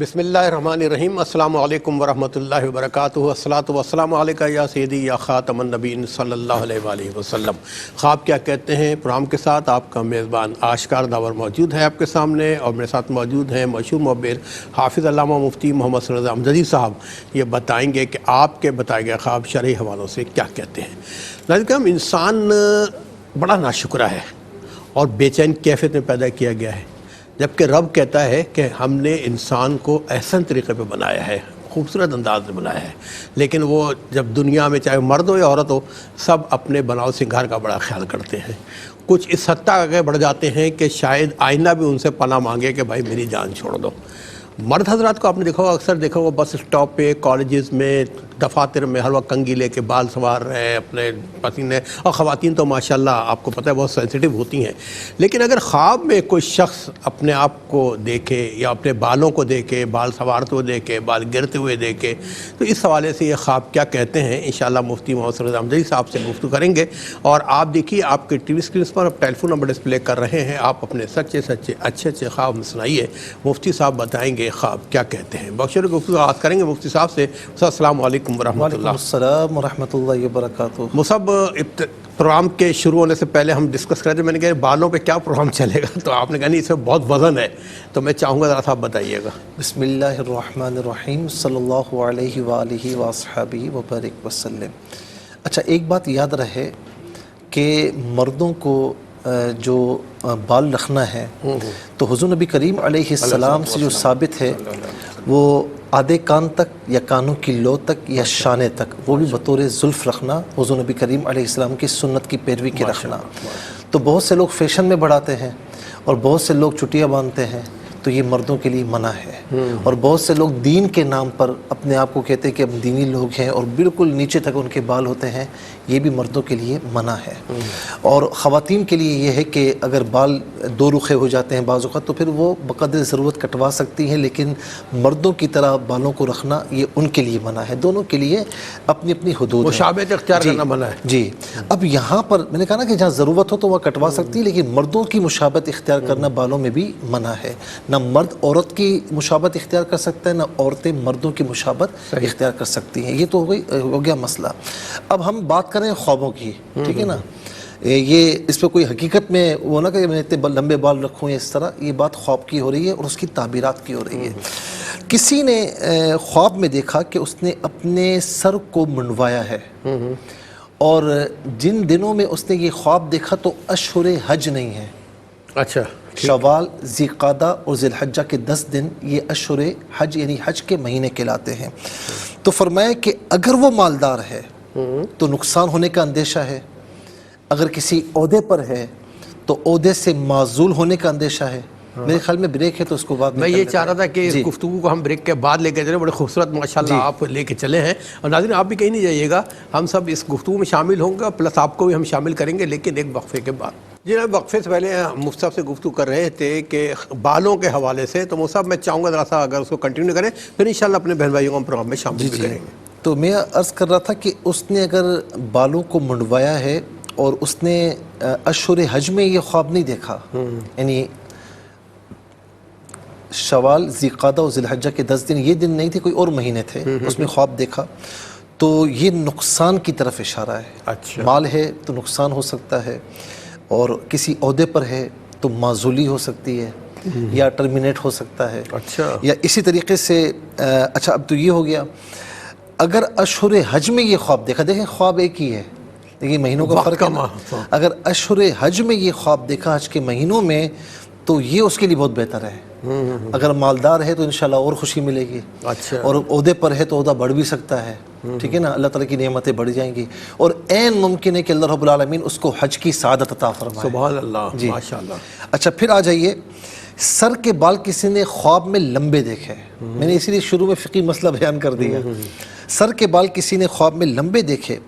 بسم اللہ الرحمن الرحیم۔ السلام علیکم ورحمۃ اللہ وبرکاتہ۔ الصلاۃ والسلام علیکہ یا سیدی یا خاتم النبیین صلی اللہ علیہ وآلہ وسلم۔ خواب کیا کہتے ہیں پروگرام کے ساتھ آپ کا میزبان آشکار داور موجود ہے آپ کے سامنے، اور میرے ساتھ موجود ہیں مشہور معبر حافظ علامہ مفتی محمد صلی اللہ علیہ وسلم صاحب۔ یہ بتائیں گے کہ آپ کے بتائے گئے خواب شرعی حوالوں سے کیا کہتے ہیں۔ ناظرین ہم انسان بڑا ناشکرہ ہے اور بے چین کیفیت میں پیدا کیا گیا ہے، جبکہ رب کہتا ہے کہ ہم نے انسان کو احسن طریقے پہ بنایا ہے، خوبصورت انداز میں بنایا ہے، لیکن وہ جب دنیا میں چاہے مرد ہو یا عورت ہو سب اپنے بناؤ سنگھار کا بڑا خیال کرتے ہیں۔ کچھ اس حد تک آگے بڑھ جاتے ہیں کہ شاید آئندہ بھی ان سے پناہ مانگے کہ بھائی میری جان چھوڑ دو۔ مرد حضرات کو آپ نے دیکھا ہوگا، اکثر دیکھا ہوگا بس اسٹاپ پہ، کالجز میں، دفاتر میں ہر وقت کنگھی لے کے بال سنوار رہے ہیں اپنے پسینے، اور خواتین تو ماشاءاللہ آپ کو پتہ ہے بہت سینسیٹیو ہوتی ہیں، لیکن اگر خواب میں کوئی شخص اپنے آپ کو دیکھے یا اپنے بالوں کو دیکھے، بال سنوارتے ہوئے دیکھے، بال گرتے ہوئے دیکھے، تو اس حوالے سے یہ خواب کیا کہتے ہیں انشاءاللہ مفتی محمد صلی اللہ علیہ وسلم صاحب سے گفتگو کریں گے۔ اور آپ دیکھیے آپ کے ٹی وی اسکرینس پر ٹیلی فون نمبر ڈسپلے کر رہے ہیں، آپ اپنے سچے سچے اچھے اچھے خواب میں سنائیے، مفتی صاحب بتائیں گے خواب کیا کہتے ہیں۔ بخشر گفتگو آغاز کریں گے مفتی صاحب سے۔ السلام علیکم ورحمۃ اللہ۔ وعلیکم السلام ورحمۃ اللہ وبرکاتہ۔ مصعب، پروگرام کے شروع ہونے سے پہلے ہم ڈسکس کر رہے تھے، میں نے کہا بالوں پہ کیا پروگرام چلے گا، تو آپ نے کہا نہیں اس میں بہت وزن ہے، تو میں چاہوں گا ذرا سا آپ بتائیے گا۔ بسم اللہ الرحمن الرحیم، صلی اللہ علیہ وآلہ وصحبہ وبارک وسلم۔ اچھا، ایک بات یاد رہے کہ مردوں کو جو بال رکھنا ہے تو حضور نبی کریم علیہ السلام سے جو ثابت ہے وہ آدھے کان تک یا کانوں کی لو تک یا شانے تک، وہ بھی بطور زلف رکھنا، حضور نبی کریم علیہ السلام کی سنت کی پیروی کے رکھنا۔ تو بہت سے لوگ فیشن میں بڑھاتے ہیں اور بہت سے لوگ چٹیاں باندھتے ہیں، تو یہ مردوں کے لیے منع ہے۔ اور بہت سے لوگ دین کے نام پر اپنے آپ کو کہتے ہیں کہ ہم دینی لوگ ہیں اور بالکل نیچے تک ان کے بال ہوتے ہیں، یہ بھی مردوں کے لیے منع ہے۔ اور خواتین کے لیے یہ ہے کہ اگر بال دو رخے ہو جاتے ہیں بعض اوقات تو پھر وہ بقدر ضرورت کٹوا سکتی ہیں، لیکن مردوں کی طرح بالوں کو رکھنا یہ ان کے لیے منع ہے۔ دونوں کے لیے اپنی اپنی حدود ہیں۔ مشابہت اختیار کرنا منع ہے۔ جی، اب یہاں پر میں نے کہا نا کہ جہاں ضرورت ہو تو وہ کٹوا سکتی ہے، لیکن مردوں کی مشابہت اختیار کرنا بالوں میں بھی منع ہے۔ نہ مرد عورت کی مشابہت اختیار کر سکتا ہے، نہ عورتیں مردوں کی مشابہت اختیار کر سکتی ہیں۔ یہ تو ہو گیا مسئلہ۔ اب ہم بات کریں خوابوں کی، ٹھیک ہے نا؟ یہ اس پہ کوئی حقیقت میں وہ نہ کہ میں اتنے لمبے بال رکھوں یا اس طرح، یہ بات خواب کی ہو رہی ہے اور اس کی تعبیرات کی ہو رہی ہے۔ کسی نے خواب میں دیکھا کہ اس نے اپنے سر کو منڈوایا ہے، اور جن دنوں میں اس نے یہ خواب دیکھا تو اشہر حج نہیں ہے۔ اچھا، شوال، ذی-قعدہ اور ذی الحجہ کے 10 دن یہ اشہر حج یعنی حج کے مہینے کہلاتے ہیں۔ تو فرمایا کہ اگر وہ مالدار ہے تو نقصان ہونے کا اندیشہ ہے، اگر کسی عہدے پر ہے تو عہدے سے معزول ہونے کا اندیشہ ہے۔ میرے خیال میں بریک ہے تو اس کو بعد میں یہ چاہ رہا تھا کہ اس گفتگو کو ہم بریک کے بعد لے کے چلیں، بڑے خوبصورت ماشاءاللہ آپ لے کے چلے ہیں، اور ناظرین آپ بھی کہیں نہیں جائیے گا، ہم سب اس گفتگو میں شامل ہوں گے، پلس آپ کو بھی ہم شامل کریں گے، لیکن ایک وقفے کے بعد۔ جی جناب، وقفے سے پہلے مفتی صاحب سے گفتگو کر رہے تھے کہ بالوں کے حوالے سے، تو مفتی صاحب میں چاہوں گا ذرا سا اگر اس کو کنٹینیو کریں، پھر انشاءاللہ اپنے بہن بھائیوں کو ہم پروگرام میں شامل بھی کریں گے۔ تو میں عرض کر رہا تھا کہ اس نے اگر بالوں کو منڈوایا ہے اور اس نے اشہر حج میں یہ خواب نہیں دیکھا، یعنی شوال، ذی-قعدہ اور ذی الحجہ کے 10 دن، یہ دن نہیں تھے، کوئی اور مہینے تھے، اس میں خواب دیکھا، تو یہ نقصان کی طرف اشارہ ہے۔ اچھا، مال ہے تو نقصان ہو سکتا ہے، اور کسی عہدے پر ہے تو معزولی ہو سکتی ہے یا ٹرمینیٹ ہو سکتا ہے۔ اچھا، یا اسی طریقے سے اچھا اب تو یہ ہو گیا، اگر اشہر حج میں یہ خواب دیکھا، دیکھیں خواب ایک ہی ہے لیکن مہینوں کا فرق ہے۔ اگر اشہر حج میں یہ خواب دیکھا، حج کے مہینوں میں، تو یہ اس کے لیے بہت بہتر ہے۔ اگر مالدار ہے تو انشاءاللہ اور خوشی ملے گی، اچھا، اور عہدے پر ہے تو عہدہ بڑھ بھی سکتا ہے، ٹھیک ہے نا، اللہ تعالیٰ کی نعمتیں بڑھ جائیں گی، اور عین ممکن ہے کہ اللہ رب العالمین اس کو حج کی سعادت عطا فرمائے۔ سبحان اللہ، ماشاءاللہ۔ اچھا، پھر آ جائیے، سر کے بال کسی نے خواب میں لمبے دیکھے، میں نے اسی لیے شروع میں فقہی مسئلہ بیان کر دیا۔ سر کے بال کسی نے خواب میں لمبے دیکھے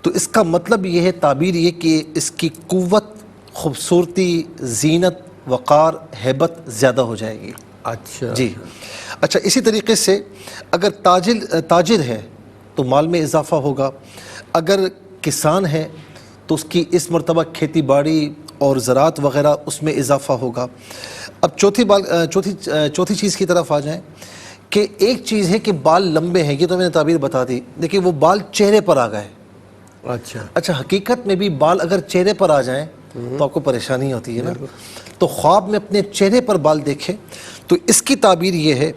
تو اس کا مطلب یہ ہے، تعبیر یہ کہ اس کی قوت، خوبصورتی، زینت، وقار، ہیبت زیادہ ہو جائے گی۔ اچھا جی، اچھا، اسی طریقے سے اگر تاجر ہے تو مال میں اضافہ ہوگا، اگر کسان ہے تو اس کی اس مرتبہ کھیتی باڑی اور زراعت وغیرہ اس میں اضافہ ہوگا۔ اب چوتھی چیز کی طرف آ جائیں کہ ایک چیز ہے کہ بال لمبے ہیں، یہ تو میں نے تعبیر بتا دی، دیکھیں وہ بال چہرے پر آ گئے. اچھا حقیقت میں بھی بال اگر چہرے پر آ جائیں تو آپ کو پریشانی ہوتی ہے نا. تو خواب میں اپنے چہرے پر بال دیکھیں تو اس کی تعبیر یہ ہے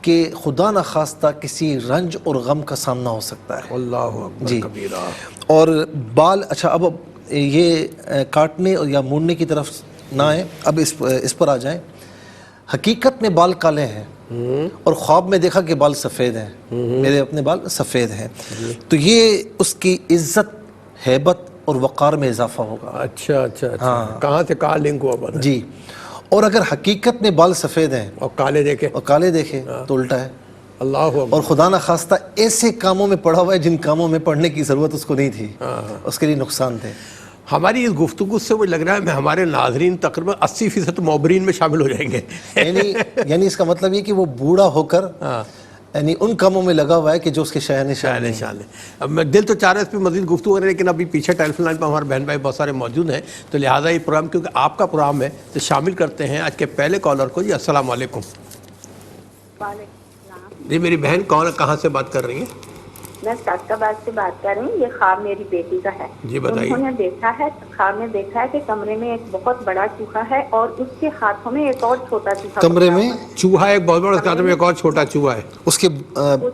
کہ خدا نخواستہ کسی رنج اور غم کا سامنا ہو سکتا ہے. اللہ اکبر جی. کبیرہ. اور بال اچھا اب یہ کاٹنے یا موڑنے کی طرف نہ آئیں، اب اس پر آ جائیں. حقیقت میں بال کالے ہیں اور خواب میں دیکھا کہ بال سفید ہیں، میرے اپنے بال سفید ہیں، تو یہ اس کی عزت، ہیبت اور وقار میں اضافہ ہوگا. اچھا کہاں سے کہاں لنک ہوا پتہ جی. اور اگر حقیقت میں بال سفید ہیں اور کالے دیکھے اور کالے دیکھے تو الٹا ہے. اللہ اکبر. اور خدا نخواستہ ایسے کاموں میں پڑا ہوا ہے جن کاموں میں پڑھنے کی ضرورت اس کو نہیں تھی، اس کے لیے نقصان تھے. ہماری اس گفتگو سے مجھے لگ رہا ہے ہمارے ناظرین تقریباً 80% معبرین میں شامل ہو جائیں گے. یعنی اس کا مطلب یہ کہ وہ بوڑھا ہو کر یعنی ان کاموں میں لگا ہوا ہے کہ جو اس کے شاہن ہے. اب میں دل تو چاہ رہا ہے اس پہ مزید گفتگو کریں، لیکن ابھی پیچھے ٹیلی فون لائن پر ہمارے بہن بھائی بہت سارے موجود ہیں، تو لہٰذا یہ پروگرام کیونکہ آپ کا پروگرام ہے تو شامل کرتے ہیں آج کے پہلے کالر کو. جی السلام علیکم. جی میری بہن کون کہاں سے بات کر رہی ہیں؟ میں ساسکا آباد سے بات کر رہی ہوں. یہ خواب میری بیٹی کا ہے. جی بتائیے. انہوں نے دیکھا ہے، خواب میں دیکھا ہے کہ کمرے میں ایک بہت بڑا چوہا ہے اور اس کے ہاتھوں میں ایک اور چھوٹا چوہا. کمرے میں چوہا ایک بہت بڑا، اس کے ہاتھ میں ایک اور چھوٹا چوہا ہے. اس کے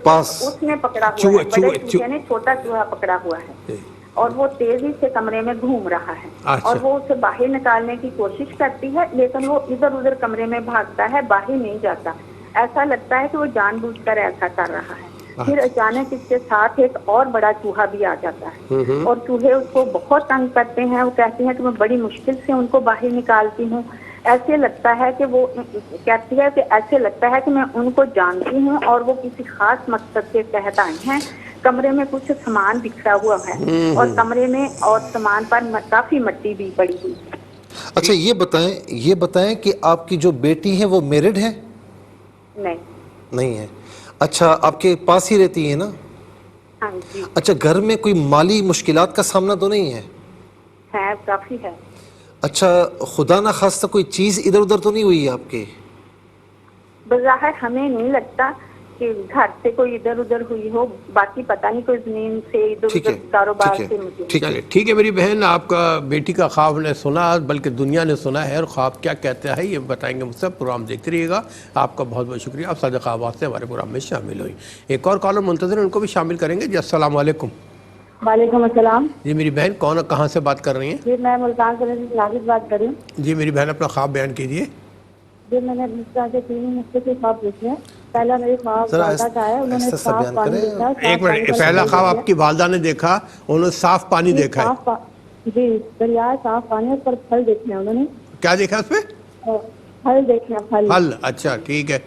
پاس اس نے پکڑا ہوا ہے، بڑے چوہے نے چھوٹا چوہا پکڑا ہوا ہے اور وہ تیزی سے کمرے میں گھوم رہا ہے. اور وہ اسے باہر نکالنے کی کوشش کرتی ہے لیکن وہ ادھر ادھر کمرے میں بھاگتا ہے، باہر نہیں جاتا. ایسا لگتا ہے کہ وہ جان بوجھ کر ایسا کر رہا ہے. پھر اچانک اس کے ساتھ ایک اور بڑا چوہا بھی آ جاتا ہے اور چوہے اس کو بہت تنگ کرتے ہیں. وہ کہتی ہیں کہ میں بڑی مشکل سے ان کو باہر نکالتی ہوں. ایسے لگتا ہے کہ وہ کہتی ہے کہ ایسے لگتا ہے کہ میں ان کو جانتی ہوں اور وہ کسی خاص مقصد کے تحت آئی ہیں. کمرے میں کچھ سامان بکھرا ہوا ہے اور کمرے میں اور سامان پر کافی مٹی بھی پڑی ہوئی ہے. اچھا یہ بتائیں کہ آپ کی جو بیٹی ہے وہ میرڈ ہے؟ نہیں ہے. اچھا آپ کے پاس ہی رہتی ہے نا؟ ہاں جی. اچھا گھر میں کوئی مالی مشکلات کا سامنا تو نہیں ہے؟ ہے، کافی ہے. اچھا خدا نہ خواستہ کوئی چیز ادھر ادھر تو نہیں ہوئی ہے آپ کے؟ بظاہر ہمیں نہیں لگتا کہ گھر سے کوئی ادھر ادھر ہوئی ہو، باقی پتہ نہیں کوئی زمین سے ادھر ادھر کاروبار سے. مجھے ٹھیک ہے میری بہن، آپ کا بیٹی کا خواب نے سنا، بلکہ دنیا نے سنا ہے، اور خواب کیا کہتا ہے یہ بتائیں گے مجھ سے. پروگرام دیکھتے رہیے گا. آپ کا بہت بہت شکریہ، آپ صادق خوابات سے ہمارے پروگرام میں شامل ہوئی. ایک اور کالر منتظر ہیں، ان کو بھی شامل کریں گے. جی السلام علیکم. وعلیکم السلام. جی میری بہن کون کہاں سے بات کر رہی ہیں؟ جی میں ملتان سے بات کر رہی ہوں. جی میری بہن اپنا خواب بیان کیجیے. جی میں نے اپنی طرح سے 3 مختلف خواب دیکھے ہیں. پہلا میری خواب والدہ کا ہے، انہوں نے صاف پانی دیکھا. ایک منٹ، پہلا خواب آپ کی والدہ نے دیکھا، انہوں نے صاف پانی دیکھا ہے. جی دریا صاف پانی، اس پر پھل دیکھے ہیں. انہوں نے کیا دیکھا اس پہ؟ پھل دیکھے ہیں. پھل. اچھا ٹھیک ہے.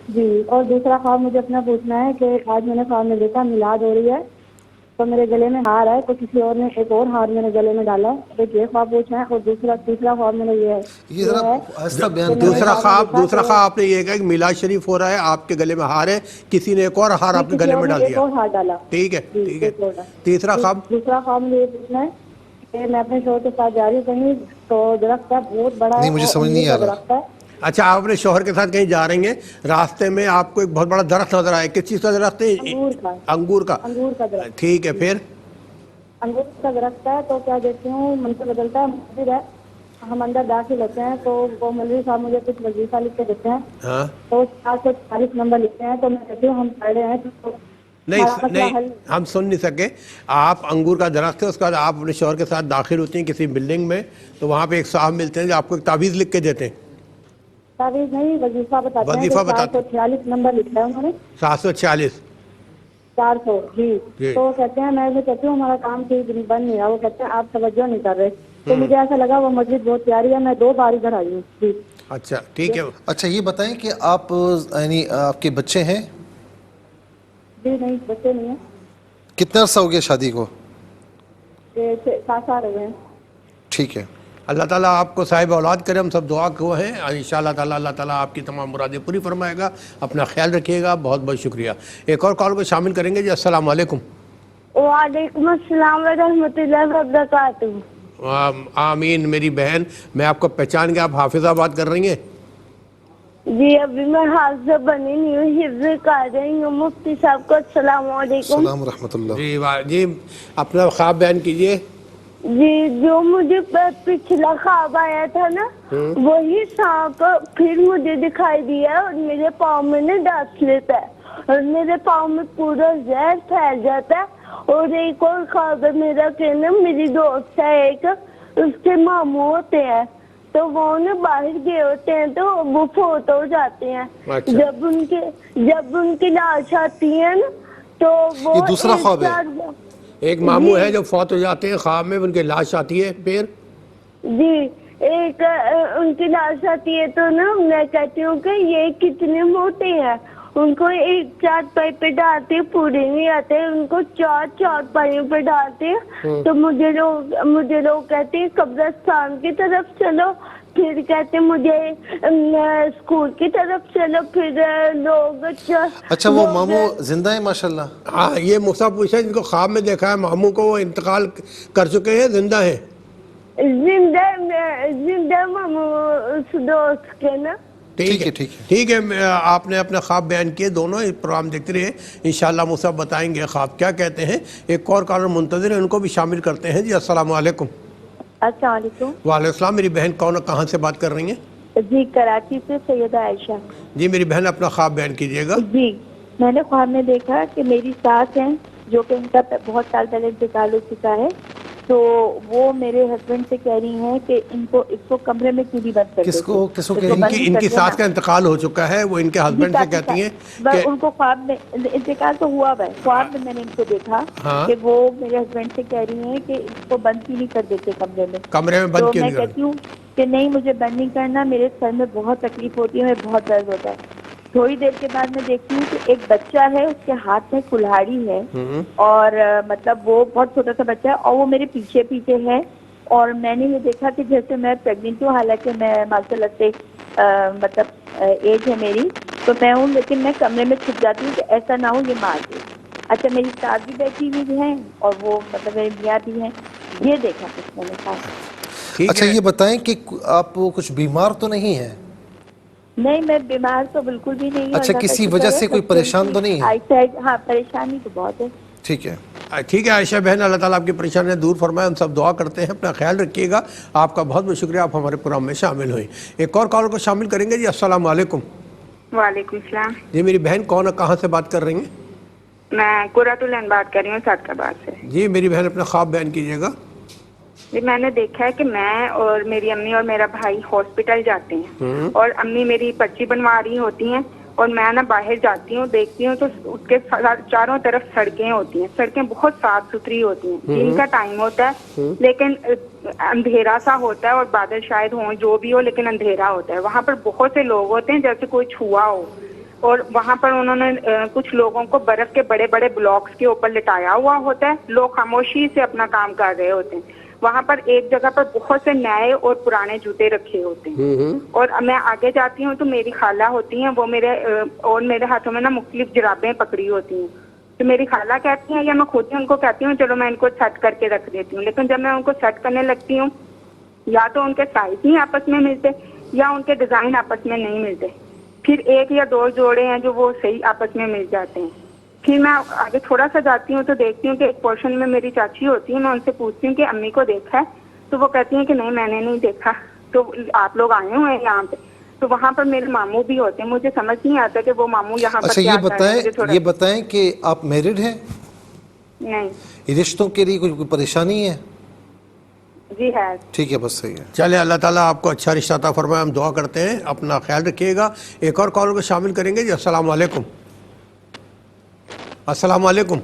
جی. اور دوسرا خواب مجھے اپنا پوچھنا ہے کہ آج میں نے خواب میں دیکھا میلاد ہو رہی ہے تو میرے گلے میں ہار ہے، تو کسی اور نے ایک اور ہار میرے گلے میں ڈالا. ایک یہ خواب پوچھنا ہے. اور تیسرا خواب میرا یہ ہے. دوسرا خواب آپ نے یہ کہا کہ میلاد شریف ہو رہا ہے، آپ کے گلے میں ہار ہے، کسی نے ایک اور ہار آپ کے گلے میں ڈال دیا. ٹھیک ہے. تیسرا خواب؟ دوسرا خواب مجھے یہ پوچھنا ہے کہ میں اپنے شوہر کے ساتھ جا رہی ہوں کہیں، تو درخت ہے بہت بڑا ہے. مجھے سمجھ نہیں آ رہا. اچھا آپ اپنے شوہر کے ساتھ کہیں جا رہی ہیں، راستے میں آپ کو ایک بہت بڑا درخت نظر آیا. کس چیز کا درخت ہے؟ انگور کا. ٹھیک ہے. پھر انگور کا درخت ہے. تو کیا دیکھتی ہوں منظر بدلتا ہے. مسجد ہے، ہم اندر داخل ہوتے ہیں تو وہ مولوی صاحب مجھے کچھ وظیفہ لکھ کے دیتے ہیں. تو 440 نمبر لکھتے ہیں. تو میں کہتی ہوں ہم پڑھے ہیں. نہیں ہم سن نہیں سکے. آپ انگور کا درخت ہے، اس کے بعد آپ اپنے شوہر کے ساتھ داخل ہوتی ہیں کسی بلڈنگ میں، تو وہاں پہ ایک صاحب ملتے ہیں جو آپ کو ایک تعویذ لکھ کے دیتے ہیں. تعویذ نہیں، وظیفہ بتاتے ہیں. 446 نمبر لکھا ہے انہوں نے. 746 400. جی. تو کہتے ہیں، میں کہتی ہوں ہمارا کام ٹھیک بن نہیں رہا. وہ کہتے ہیں آپ توجہ نہیں کر رہے. تو مجھے ایسا لگا وہ مسجد بہت پیاری ہے. میں 2 بار ادھر آئی ہوں. جی. اچھا ٹھیک ہے. اچھا یہ بتائیں کہ آپ یعنی آپ کے بچے ہیں؟ جی نہیں، بچے نہیں ہیں. کتنا عرصہ ہو گیا شادی کو؟ 7 سال ہو گئے ہیں. ٹھیک ہے. اللہ تعالیٰ آپ کو صاحب اولاد کرے. ہم سب دعا کو ہیں انشاءاللہ تعالیٰ. اللہ تعالیٰ آپ کی تمام مرادیں پوری فرمائے گا. اپنا خیال رکھیے گا. بہت بہت شکریہ. ایک اور کال کو شامل کریں گے. جی السلام علیکم. وعلیکم السلام ورحمۃ اللہ وبرکاتہ. آمین. میری بہن میں آپ کو پہچان گیا، آپ حافظہ بات کر رہی ہیں؟ جی ابھی میں حافظہ بنی نہیں ہوں، حفظ کر رہی ہوں. مفتی صاحب کو السلام علیکم. السلام ورحمۃ اللہ. جی اپنا خواب بیان کیجئے. جی جو مجھے پچھلا خواب آیا تھا نا وہی سانپ پھر مجھے دکھائی دیا اور میرے پاؤں میں نے ڈس لیتا ہے اور میرے پاؤں میں پورا زہر پھیل جاتا ہے. اور ایک اور خواب ہے میرا کہ نا میری دوست ہے ایک، اس کے ماموں ہوتے ہیں تو وہ نا باہر گئے ہوتے ہیں تو وہ فوت ہو جاتے ہیں. جب ان کی لاش آتی ہے نا تو وہ یہ دوسرا خواب ہے. ایک ماموں ہے جو فوت ہو جاتے ہیں، خواب میں ان کی لاش آتی ہے پھر جی ایک ان کی لاش آتی ہے تو نا میں کہتی ہوں کہ یہ کتنے موٹے ہیں. ان کو ایک چارپائی پہ ڈالتے پورے نہیں آتے، ان کو چار چارپائیوں پہ ڈالتے تو مجھے لوگ کہتے ہیں قبرستان کی طرف چلو، پھر کہتے مجھے اسکول کی طرف چلو، پھر لوگ اچھا وہ ماموں زندہ ہیں ماشاءاللہ؟ ہاں یہ مصعب پوچھا جن کو خواب میں دیکھا ہے ماموں کو، وہ انتقال کر چکے ہیں زندہ ہیں؟ زندہ ماموں اس دوست کے نا. ٹھیک ہے آپ نے اپنا خواب بیان کیے، دونوں پروگرام دیکھتے رہے، انشاءاللہ مصعب بتائیں گے خواب کیا کہتے ہیں. ایک اور کالر منتظر ہے، ان کو بھی شامل کرتے ہیں. جی السلام علیکم. السلام علیکم. وعلیکم السلام. میری بہن کون کہاں سے بات کر رہی ہیں؟ جی کراچی سے سیدہ عائشہ. جی میری بہن اپنا خواب بیان کیجیے گا. جی میں نے خواب میں دیکھا کہ میری ساس ہیں جو کہ ان کا بہت سال پہلے انتقال ہو چکا ہے، تو وہ میرے ہسبینڈ سے کہہ رہی ہیں کہ اس کو کمرے میں کیوں نہیں بند کر دیتے. ان کی ساس کا انتقال ہو چکا ہے، وہ ان کے ہسبینڈ سے کہتی ہیں کہ ان کو خواب میں انتقال تو ہوا ہے، خواب میں نے ان کو دیکھا کہ وہ میرے ہسبینڈ سے کہہ رہی ہیں کہ اس کو بند کیوں نہیں کر دیتے کمرے میں. بند تو میں کہتی ہوں کہ نہیں مجھے بند نہیں کرنا، میرے سر میں بہت تکلیف ہوتی ہے، مجھے بہت درد ہوتا ہے. تھوڑی دیر کے بعد میں دیکھتی ہوں کہ ایک بچہ ہے، اس کے ہاتھ میں کلہاڑی ہے اور مطلب وہ بہت چھوٹا سا بچہ ہے اور وہ میرے پیچھے پیچھے ہے. اور میں نے یہ دیکھا کہ جیسے میں پریگننٹ ہوں، حالانکہ میں ماشاءاللہ سے مطلب ایج ہے میری تو میں ہوں، لیکن میں کمرے میں چھپ جاتی ہوں کہ ایسا نہ ہو یہ مار دے. اچھا میری ساس بھی بیٹھی ہوئی ہیں اور وہ مطلب میرے میاں بھی ہیں. یہ دیکھا کچھ میں نے کہا. اچھا یہ بتائیں کہ آپ کچھ بیمار تو نہیں ہیں؟ نہیں میں بیمار تو بالکل بھی نہیں ہوں. اچھا کسی وجہ سے کوئی پریشان تو نہیں ہے؟ ہاں پریشانی تو بہت ہے. ٹھیک ہے عائشہ بہن، اللہ تعالیٰ آپ کی پریشانیاں دور فرمائے. ہم سب دعا کرتے ہیں، اپنا خیال رکھیے گا. آپ کا بہت بہت شکریہ، آپ ہمارے پروگرام میں شامل ہوئیں. ایک اور کالر کو شامل کریں گے. جی السلام علیکم. وعلیکم السلام. جی میری بہن کون ہے، کہاں سے بات کر رہی ہیں؟ میں قرۃ العین بات کر رہی ہوں صادقآباد سے. جی میری بہن اپنا خواب بیان کیجیے گا. جی میں نے دیکھا ہے کہ میں اور میری امی اور میرا بھائی ہاسپٹل جاتے ہیں اور امی میری پرچی بنوا رہی ہوتی ہیں اور میں نا باہر جاتی ہوں، دیکھتی ہوں تو اس کے چاروں طرف سڑکیں ہوتی ہیں، سڑکیں بہت صاف ستھری ہوتی ہیں. دن کا ٹائم ہوتا ہے لیکن اندھیرا سا ہوتا ہے اور بادل شاید ہوں جو بھی ہو لیکن اندھیرا ہوتا ہے. وہاں پر بہت سے لوگ ہوتے ہیں جیسے کوئی چھوا ہو، اور وہاں پر انہوں نے کچھ لوگوں کو برف کے بڑے بڑے بلاکس کے اوپر لٹایا ہوا ہوتا ہے. لوگ خاموشی سے اپنا کام کر رہے ہوتے ہیں. وہاں پر ایک جگہ پر بہت سے نئے اور پرانے جوتے رکھے ہوتے ہیں اور میں آگے جاتی ہوں تو میری خالہ ہوتی ہیں، وہ میرے ہاتھوں میں نا مختلف جرابیں پکڑی ہوتی ہیں. تو میری خالہ کہتی ہیں یا میں خود ہی ان کو کہتی ہوں چلو میں ان کو سیٹ کر کے رکھ دیتی ہوں، لیکن جب میں ان کو سیٹ کرنے لگتی ہوں یا تو ان کے سائز نہیں آپس میں ملتے یا ان کے ڈیزائن آپس میں نہیں ملتے. پھر ایک یا دو جوڑے ہیں جو وہ صحیح آپس میں مل جاتے ہیں. پھر میں آگے تھوڑا سا جاتی ہوں تو دیکھتی ہوں کہ ایک پورشن میں میری چاچی ہوتی ہے. میں ان سے پوچھتی ہوں کہ امی کو دیکھا ہے؟ تو وہ کہتی ہیں کہ نہیں میں نے نہیں دیکھا. تو آپ لوگ آئے ہوئے ہیں یہاں پہ؟ تو وہاں پر میرے ماموں بھی ہوتے ہیں. مجھے سمجھ نہیں آتا کہ وہ ماموں یہاں پر کیا کر رہے ہیں. یہ بتائیں کہ آپ میرڈ ہیں؟ نہیں. رشتوں کے لیے کوئی پریشانی ہے؟ جی ہے. ٹھیک ہے بس صحیح ہے. چلے اللہ تعالیٰ آپ کو اچھا رشتہ عطا فرمائے. ہم دعا کرتے ہیں، اپنا خیال رکھیے گا. ایک اور کالر کو شامل کریں گے. جی السلام علیکم. السلام علیکم.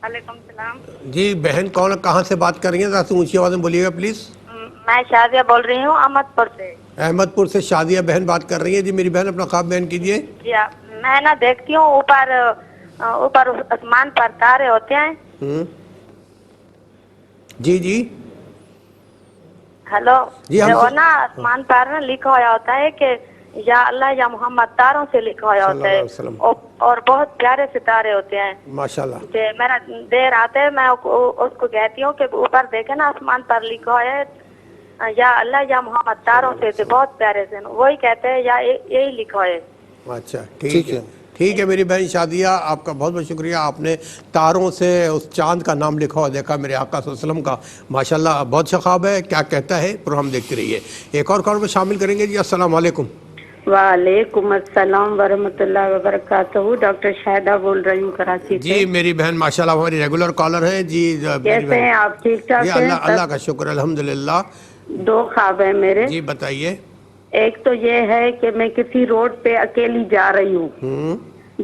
وعلیکم السلام. جی بہن کون، کہاں سے بات کر رہی ہیں؟ ذرا سی اونچی آواز میں بولیے گا پلیز. میں شادیہ بول رہی ہوں احمد پور سے. احمد پور سے شادیہ بہن بات کر رہی ہیں. جی میری بہن اپنا خواب بیان کیجیے. جی میں نا دیکھتی ہوں اوپر آسمان پر تارے ہوتے ہیں. جی جی ہیلو. جی وہ نا آسمان پر نا لکھا ہوا ہوتا ہے کہ یا اللہ یا محمد، تاروں سے لکھا ہوا ہوتا ہے اور بہت پیارے ستارے ہوتے ہیں ماشاءاللہ. میرا دیر آتے ہے میں اس کو کہتی ہوں کہ اوپر دیکھے نا آسمان پر لکھا ہوا ہے یا اللہ یا محمد تاروں سے بہت پیارے سے وہی کہتے ہیں یا یہی لکھا ہے. اچھا ٹھیک ہے ٹھیک ہے میری بہن شادیہ، آپ کا بہت بہت شکریہ. آپ نے تاروں سے اس چاند کا نام لکھا ہوا دیکھا میرے آقا صلی اللہ علیہ وسلم کا، ماشاءاللہ بہت اچھا خواب ہے. کیا کہتا ہے پروگرام دیکھتے رہیے. ایک اور کال کو شامل کریں گے جی. السلام علیکم. وعلیکم السلام ورحمۃ اللہ وبرکاتہ. ڈاکٹر شاہدہ بول رہی ہوں کراچی سے. جی میری بہن ماشاءاللہ ہماری ریگولر کالر ہیں جی. کیسے ہیں آپ؟ ٹھیک ٹھاک ہیں؟ اللہ کا شکر الحمدللہ. 2 خواب ہیں میرے. جی بتائیے. ایک تو یہ ہے کہ میں کسی روڈ پہ اکیلی جا رہی ہوں،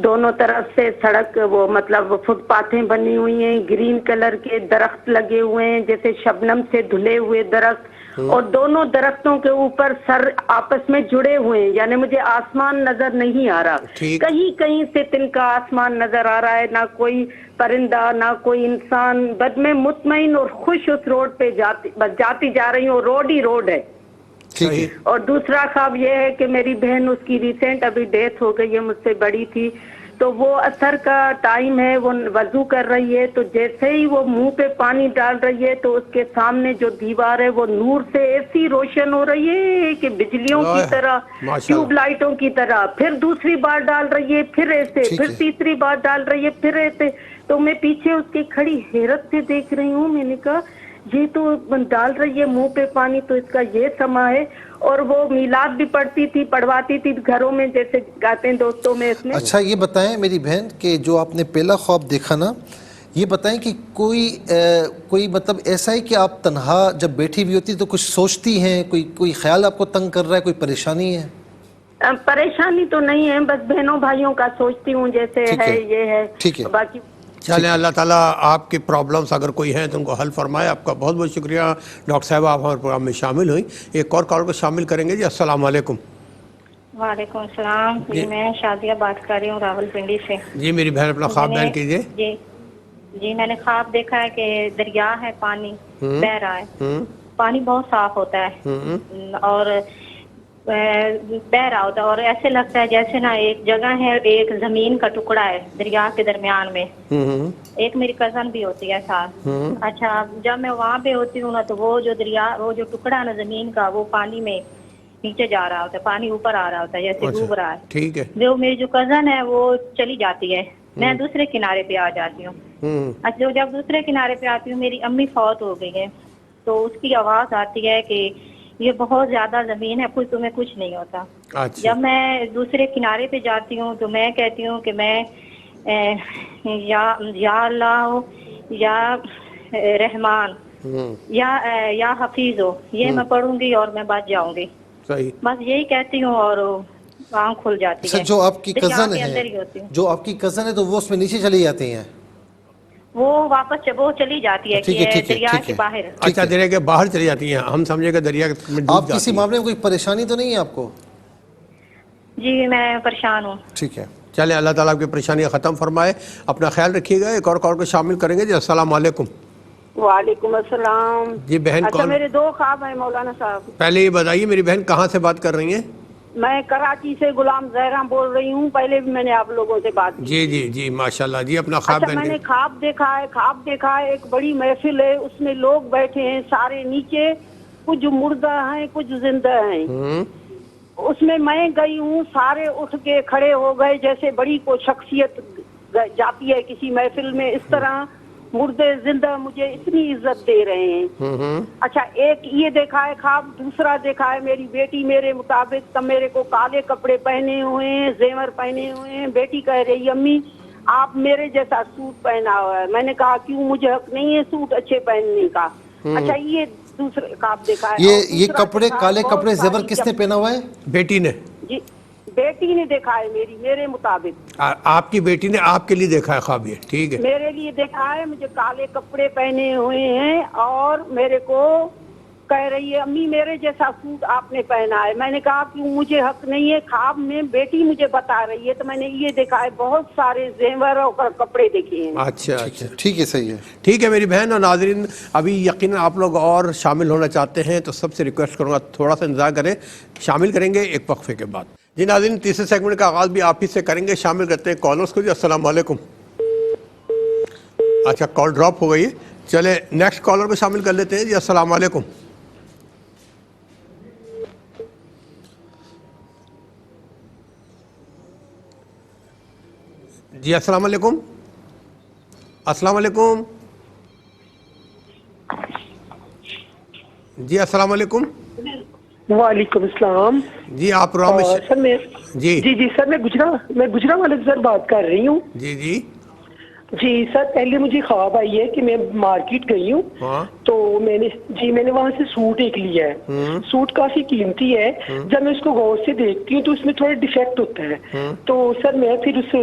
دونوں طرف سے سڑک وہ مطلب فٹ پاتھیں بنی ہوئی ہیں، گرین کلر کے درخت لگے ہوئے ہیں جیسے شبنم سے دھلے ہوئے درخت، اور دونوں درختوں کے اوپر سر آپس میں جڑے ہوئے ہیں، یعنی مجھے آسمان نظر نہیں آ رہا. کہیں کہیں سے تنکا آسمان نظر آ رہا ہے، نہ کوئی پرندہ نہ کوئی انسان. بس میں مطمئن اور خوش اس روڈ پہ جاتی جا رہی ہوں، روڈ ہی روڈ ہے. اور دوسرا خواب یہ ہے کہ میری بہن، اس کی ریسنٹ ابھی ڈیتھ ہو گئی ہے، مجھ سے بڑی تھی، تو وہ عصر کا ٹائم ہے، وہ وضو کر رہی ہے، تو جیسے ہی وہ منہ پہ پانی ڈال رہی ہے تو اس کے سامنے جو دیوار ہے وہ نور سے ایسی روشن ہو رہی ہے کہ بجلیوں کی طرح، ٹیوب لائٹوں کی طرح. پھر دوسری بار ڈال رہی ہے، پھر ایسے، پھر تیسری بار ڈال رہی ہے، پھر ایسے. تو میں پیچھے اس کے کھڑی حیرت سے دیکھ رہی ہوں. میں نے کہا یہ تو ڈال رہی ہے منہ پہ پانی، تو اس کا یہ سما ہے. اور وہ میلاد بھی پڑھتی تھی، پڑھواتی تھی گھروں میں جیسے گاتے ہیں دوستوں میں اس میں. اچھا یہ بتائیں میری بہن کہ جو آپ نے پہلا خواب دیکھا نا، یہ بتائیں کہ کوئی مطلب ایسا ہے کہ آپ تنہا جب بیٹھی ہوئی ہوتی تو کچھ سوچتی ہیں، کوئی خیال آپ کو تنگ کر رہا ہے، کوئی پریشانی ہے؟ پریشانی تو نہیں ہے، بس بہنوں بھائیوں کا سوچتی ہوں جیسے ہے یہ ہے. ٹھیک ہے. باقی چلیں اللہ تعالیٰ آپ کی پرابلمس اگر کوئی ہیں تو ان کو حل فرمائے. آپ کا بہت بہت شکریہ ڈاکٹر صاحبہ، آپ ہمارے پروگرام میں شامل ہوئیں. ایک اور کال کو شامل کریں گے جی. السلام علیکم. وعلیکم السلام. جی میں شادیہ بات کر رہی ہوں راول پنڈی سے. جی میری بہن اپنا خواب بیان کیجیے. جی میں نے خواب دیکھا ہے کہ دریا ہے، پانی بہہ رہا ہے، پانی بہت صاف ہوتا ہے اور بہ رہا ہوتا ہے، اور ایسے لگتا ہے جیسے نا ایک جگہ ہے، ایک زمین کا ٹکڑا ہے دریا کے درمیان میں. ایک میری کزن بھی ہوتی ہے ساتھ. اچھا جب میں وہاں پہ ہوتی ہوں نا تو وہ جو دریا، وہ جو ٹکڑا نا زمین کا، وہ پانی میں نیچے جا رہا ہوتا ہے، پانی اوپر آ رہا ہوتا ہے جیسے ڈوب رہا ہے. ٹھیک ہے. جو میری جو کزن ہے وہ چلی جاتی ہے، میں دوسرے کنارے پہ آ جاتی ہوں. اچھا جب دوسرے کنارے پہ آتی ہوں، میری امی فوت ہو گئی ہے، تو اس کی آواز آتی ہے کہ یہ بہت زیادہ زمین ہے، کچھ تمہیں کچھ نہیں ہوتا. جب میں دوسرے کنارے پہ جاتی ہوں تو میں کہتی ہوں کہ میں یا اللہ یا رحمان یا حفیظ ہو، یہ میں پڑھوں گی اور میں بچ جاؤں گی. بس یہی کہتی ہوں اور آنکھ کھل جاتی ہے. جو آپ کی کزن ہے تو وہ اس میں نیچے چلی جاتی ہیں؟ وہ واپس وہ چلی جاتی ہے کہ دریا کے باہر. اچھا دریا کے باہر چلی جاتی ہیں. ہم سمجھے کہ دریا میں ڈوب جاتی ہیں. آپ کسی معاملے میں کوئی پریشانی تو نہیں ہے آپ کو؟ جی میں پریشان ہوں. ٹھیک ہے. چلیں اللہ تعالیٰ آپ کی پریشانیاں ختم فرمائے. اپنا خیال رکھیے گا. ایک اور کال کو شامل کریں گے جی. السلام علیکم. وعلیکم السلام. جی بہن اچھا میرے 2 خواب ہیں مولانا صاحب. پہلے یہ بتائیے میری بہن کہاں سے بات کر رہی ہیں؟ میں کراچی سے غلام زہرا بول رہی ہوں. پہلے بھی میں نے آپ لوگوں سے بات کی. جی جی جی ماشاءاللہ. جی اپنا خواب. اچھا میں نے خواب دیکھا ہے ایک بڑی محفل ہے، اس میں لوگ بیٹھے ہیں سارے نیچے، کچھ مردہ ہیں کچھ زندہ ہیں. اس میں گئی ہوں، سارے اٹھ کے کھڑے ہو گئے جیسے بڑی کو شخصیت جاتی ہے کسی محفل میں، اس طرح مردے زندہ مجھے اتنی عزت دے رہے ہیں. اچھا ایک یہ دیکھا ہے خواب. دوسرا دیکھا ہے میری بیٹی میرے مطابق میرے کو کالے کپڑے پہنے ہوئے ہیں، زیور پہنے ہوئے ہیں. بیٹی کہہ رہی امی آپ میرے جیسا سوٹ پہنا ہوا ہے. میں نے کہا کیوں، مجھے حق نہیں ہے سوٹ اچھے پہننے کا. اچھا یہ دوسرے خواب دیکھا ہے. یہ کپڑے کالے کپڑے زیور کس نے پہنا ہوا ہے؟ بیٹی نے. جی بیٹی نے دیکھا ہے میرے مطابق. آپ کی بیٹی نے آپ کے لیے دیکھا ہے خواب یہ؟ ٹھیک ہے. میرے لیے دیکھا ہے، مجھے کالے کپڑے پہنے ہوئے ہیں اور میرے کو کہہ رہی ہے امی میرے جیسا سوٹ آپ نے پہنا ہے. میں نے کہا کیوں، مجھے حق نہیں ہے. خواب میں بیٹی مجھے بتا رہی ہے تو میں نے یہ دیکھا ہے، بہت سارے زیور اور کپڑے دیکھے ہیں. اچھا ٹھیک ہے صحیح ہے. ٹھیک ہے میری بہن اور ناظرین، ابھی یقیناً آپ لوگ اور شامل ہونا چاہتے ہیں تو سب سے ریکویسٹ کروں گا تھوڑا سا انتظار کریں. شامل کریں گے ایک وقفے کے بعد. جی ناظرین تیسرے سیگمنٹ کا آغاز بھی آپ ہی سے کریں گے. شامل کرتے ہیں کالرز کو جی. السلام علیکم. اچھا کال ڈراپ ہو گئی ہے. چلے نیکسٹ کالر کو شامل کر لیتے ہیں جی. السلام علیکم. جی السلام علیکم. السلام علیکم. جی السلام علیکم. وعلیکم السلام. جی آپ سر میں جی جی سر میں گجرا والے سر بات کر رہی ہوں. جی جی جی سر پہلے مجھے خواب آئی ہے کہ میں مارکیٹ گئی ہوں. ہاں تو میں نے وہاں سے سوٹ ایک لیا ہے. سوٹ کافی قیمتی ہے. جب میں اس کو غور سے دیکھتی ہوں تو اس میں تھوڑا ڈیفیکٹ ہوتا ہے. تو سر میں پھر اس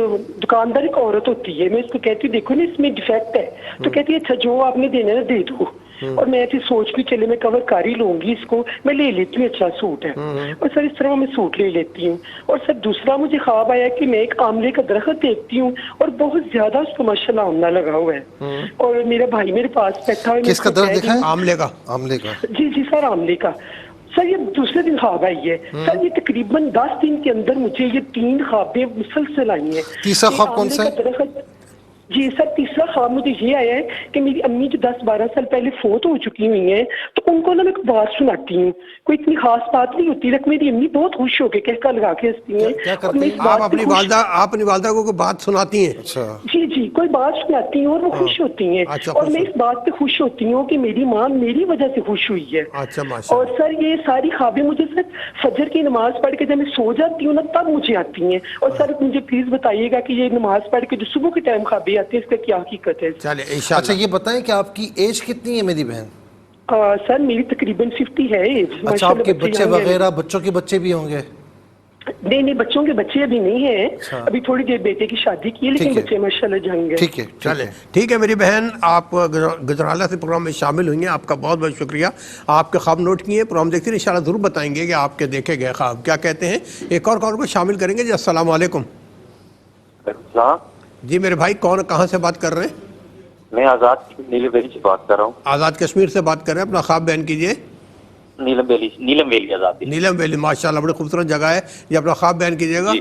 دکاندار ایک عورت ہوتی ہے, میں اس کو کہتی ہوں دیکھو نا اس میں ڈیفیکٹ ہے. تو کہتی ہے اچھا جو آپ نے دینا ہے دے دو. اور میں پھر سوچ بھی چلے میں کور کر ہی لوں گی اس کو, میں لے لیتی ہوں, اچھا سوٹ ہے. اور سر اس طرح میں سوٹ لے لیتی ہوں. اور سر دوسرا مجھے خواب آیا کہ میں ایک آملے کا درخت دیکھتی ہوں اور بہت زیادہ اس کو ماشاءاللہ آملہ لگا ہوا ہے. اور میرا بھائی میرے پاس بیٹھا ہے. کس کا درخت دیکھا ہے؟ آملے کا. آملے کا. جی سر آملے کا. سر یہ دوسرے دن خواب آئی ہے. سر یہ تقریباً 10 دن کے اندر مجھے یہ 3 خوابیں مسلسل آئی ہیں. تیسرا خواب کون سا ہے؟ جی سر تیسرا خواب مجھے یہ آیا ہے کہ میری امی جو 10-12 سال پہلے فوت ہو چکی ہوئی ہیں, تو ان کو نا میں بات سناتی ہوں. کوئی اتنی خاص بات نہیں ہوتی, لیکن میری امی بہت خوش ہو کے کہکا لگا کے ہنستی ہیں. آپ اپنی والدہ کو بات سناتی ہیں؟ جی کوئی بات سناتی ہوں اور وہ خوش ہوتی ہیں. اور میں اس بات پہ خوش ہوتی ہوں کہ میری ماں میری وجہ سے خوش ہوئی ہے. اور سر یہ ساری خوابیں مجھے سر فجر کی نماز پڑھ کے جب میں سو جاتی ہوں نا تب مجھے آتی ہیں. اور سر مجھے پلیز بتائیے گا کہ یہ نماز پڑھ کے جو صبح کے ٹائم خوابیں آتی ہیں اس کا کیا حقیقت ہے؟ اچھا یہ بتائیں کہ آپ کی ایج کتنی ہے میری بہن؟ سر میری تقریباً 50 ہے ایج. اچھا آپ کے بچے وغیرہ, بچوں کے بچے بھی ہوں گے؟ نہیں بچوں کے بچے ابھی نہیں ہیں. ابھی تھوڑی دیر بیٹے کی شادی کی ہے, لیکن بچے ماشاءاللہ جائیں گے. ٹھیک ہے چلے ٹھیک ہے میری بہن, آپ گجرالہ سے پروگرام میں شامل ہوئی ہیں, آپ کا بہت بہت شکریہ. آپ کے خواب نوٹ کیے, پروگرام دیکھتے ہیں, انشاءاللہ ضرور بتائیں گے کہ آپ کے دیکھے گئے خواب کیا کہتے ہیں. ایک اور کال کو شامل کریں گے. جی السلام علیکم. جی میرے بھائی کون کہاں سے بات کر رہے ہیں؟ میں آزاد نیلم ویلی سے بات کر رہا ہوں. آزاد کشمیر سے بات کر رہے ہیں, اپنا خواب بیان کیجئے. نیلم ویلی آزاد. نیلم ویلی ماشاءاللہ بڑی خوبصورت جگہ ہے. یہ اپنا خواب بیان کیجئے گا. جی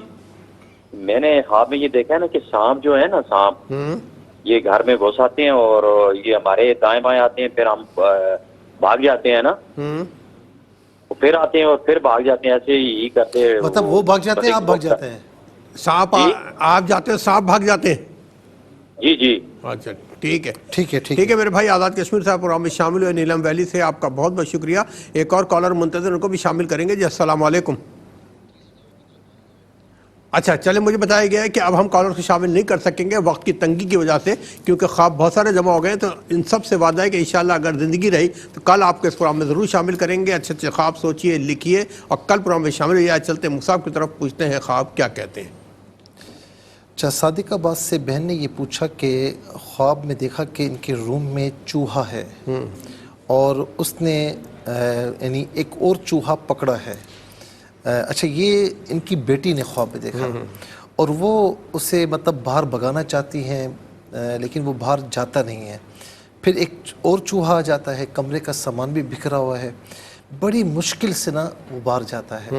میں نے خواب میں یہ دیکھا ہے نا کہ سانپ جو ہے نا, سانپ یہ گھر میں گھس آتے ہیں اور یہ ہمارے دائیں بائیں آتے ہیں, پھر ہم بھاگ جاتے ہیں نا, پھر آتے ہیں اور پھر بھاگ جاتے ہیں, ایسے ہی کرتے ہیں. مطلب وہ بھاگ جاتے ہیں, آپ بھاگ جاتے ہیں؟ سانپ آپ جاتے ہیں, سانپ بھاگ جاتے ہیں؟ جی اچھا ٹھیک ہے میرے بھائی آزاد کشمیر سے آپ پروگرام میں شامل ہوئے نیلم ویلی سے, آپ کا بہت بہت شکریہ. ایک اور کالر منتظر, ان کو بھی شامل کریں گے. جی السلام علیکم. اچھا چلیں مجھے بتایا گیا ہے کہ اب ہم کالر کو شامل نہیں کر سکیں گے وقت کی تنگی کی وجہ سے, کیونکہ خواب بہت سارے جمع ہو گئے. تو ان سب سے وعدہ ہے کہ انشاءاللہ اگر زندگی رہی تو کل آپ کو اس پروگرام میں ضرور شامل کریں گے. اچھے اچھے خواب سوچئے, لکھیے اور کل پروگرام میں شامل ہوئے. چلتے مصعب کی طرف پوچھتے ہیں خواب کیا کہتے ہیں. اچھا صادق آباد سے بہن نے یہ پوچھا کہ خواب میں دیکھا کہ ان کے روم میں چوہا ہے اور اس نے یعنی ایک اور چوہا پکڑا ہے. اچھا یہ ان کی بیٹی نے خواب میں دیکھا اور وہ اسے مطلب باہر بھگانا چاہتی ہیں لیکن وہ باہر جاتا نہیں ہے. پھر ایک اور چوہا آ جاتا ہے, کمرے کا سامان بھی بکھرا ہوا ہے, بڑی مشکل سے نا وہ باہر جاتا ہے.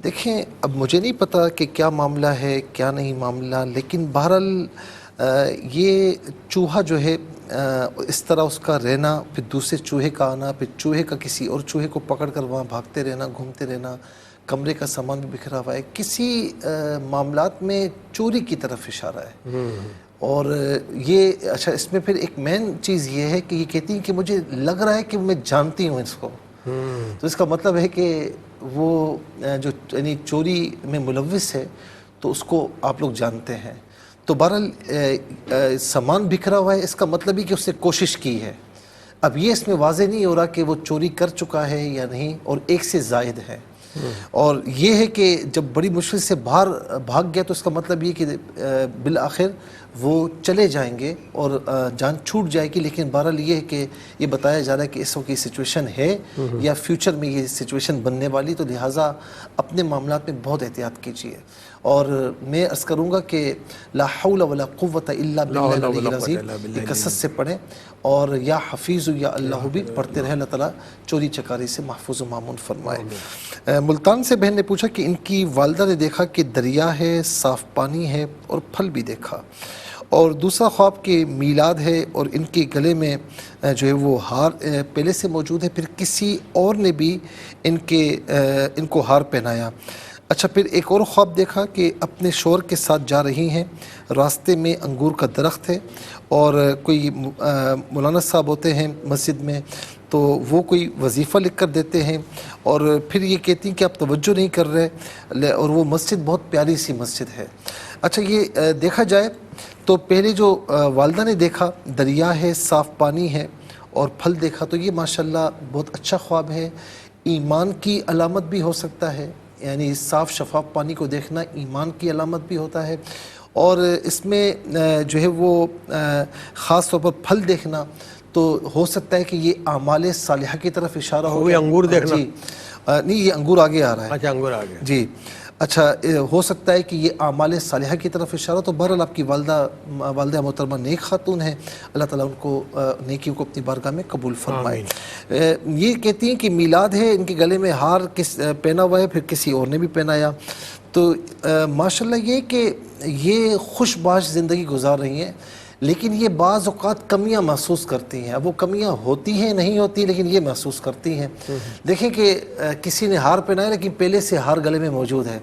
دیکھیں اب مجھے نہیں پتا کہ کیا معاملہ ہے کیا نہیں معاملہ, لیکن بہرحال یہ چوہا جو ہے اس طرح اس کا رہنا, پھر دوسرے چوہے کا آنا, پھر چوہے کا کسی اور چوہے کو پکڑ کر وہاں بھاگتے رہنا, گھومتے رہنا, کمرے کا سامان بھی بکھرا ہوا ہے, کسی معاملات میں چوری کی طرف اشارہ ہے. اور یہ اچھا اس میں پھر ایک مین چیز یہ ہے کہ یہ کہتی ہیں کہ مجھے لگ رہا ہے کہ میں جانتی ہوں اس کو. تو اس کا مطلب ہے کہ وہ جو یعنی چوری میں ملوث ہے تو اس کو آپ لوگ جانتے ہیں. تو بہرحال سامان بکھرا ہوا ہے, اس کا مطلب ہی کہ اس نے کوشش کی ہے. اب یہ اس میں واضح نہیں ہو رہا کہ وہ چوری کر چکا ہے یا نہیں, اور ایک سے زائد ہے. اور یہ ہے کہ جب بڑی مشکل سے باہر بھاگ گیا تو اس کا مطلب یہ کہ بالآخر وہ چلے جائیں گے اور جان چھوٹ جائے گی. لیکن بہرحال یہ ہے کہ یہ بتایا جا رہا ہے کہ اس وقت یہ سچویشن ہے یا فیوچر میں یہ سچویشن بننے والی, تو لہٰذا اپنے معاملات میں بہت احتیاط کیجیے. اور میں عرض کروں گا کہ لا حول ولا قوت الا باللہ العلی العظیم یہ کثرت سے پڑھیں, اور یا حفیظ یا اللہ بھی پڑھتے رہے. اللہ تعالیٰ چوری چکاری سے محفوظ و مامون فرمائے. ملتان سے بہن نے پوچھا کہ ان کی والدہ نے دیکھا کہ دریا ہے, صاف پانی ہے اور پھل بھی دیکھا, اور دوسرا خواب کہ میلاد ہے اور ان کے گلے میں جو ہے وہ ہار پہلے سے موجود ہے, پھر کسی اور نے بھی ان کو ہار پہنایا. اچھا پھر ایک اور خواب دیکھا کہ اپنے شوہر کے ساتھ جا رہی ہیں, راستے میں انگور کا درخت ہے اور کوئی مولانا صاحب ہوتے ہیں مسجد میں, تو وہ کوئی وظیفہ لکھ کر دیتے ہیں اور پھر یہ کہتی ہیں کہ آپ توجہ نہیں کر رہے, اور وہ مسجد بہت پیاری سی مسجد ہے. اچھا یہ دیکھا جائے تو پہلے جو والدہ نے دیکھا دریا ہے, صاف پانی ہے اور پھل دیکھا, تو یہ ماشاءاللہ بہت اچھا خواب ہے. ایمان کی علامت بھی ہو سکتا ہے, یعنی صاف شفاف پانی کو دیکھنا ایمان کی علامت بھی ہوتا ہے, اور اس میں جو ہے وہ خاص طور پر پھل دیکھنا تو ہو سکتا ہے کہ یہ اعمال صالحہ کی طرف اشارہ ہو. یہ انگور دیکھنا جی نہیں, یہ انگور آگے آ رہا ہے. اچھا انگور آگے جی اچھا, ہو سکتا ہے کہ یہ اعمال صالحہ کی طرف اشارہ. تو بہرحال آپ کی والدہ محترمہ نیک خاتون ہیں, اللہ تعالیٰ ان کو نیکیوں کو اپنی بارگاہ میں قبول فرمائے. یہ کہتی ہیں کہ میلاد ہے, ان کے گلے میں ہار پہنا ہوا ہے, پھر کسی اور نے بھی پہنایا. تو ماشاءاللہ یہ کہ یہ خوش باش زندگی گزار رہی ہیں, لیکن یہ بعض اوقات کمیاں محسوس کرتی ہیں. اب وہ کمیاں ہوتی ہیں نہیں ہوتی, لیکن یہ محسوس کرتی ہیں. دیکھیں کہ کسی نے ہار پہنایا لیکن پہلے سے ہار گلے میں موجود ہے,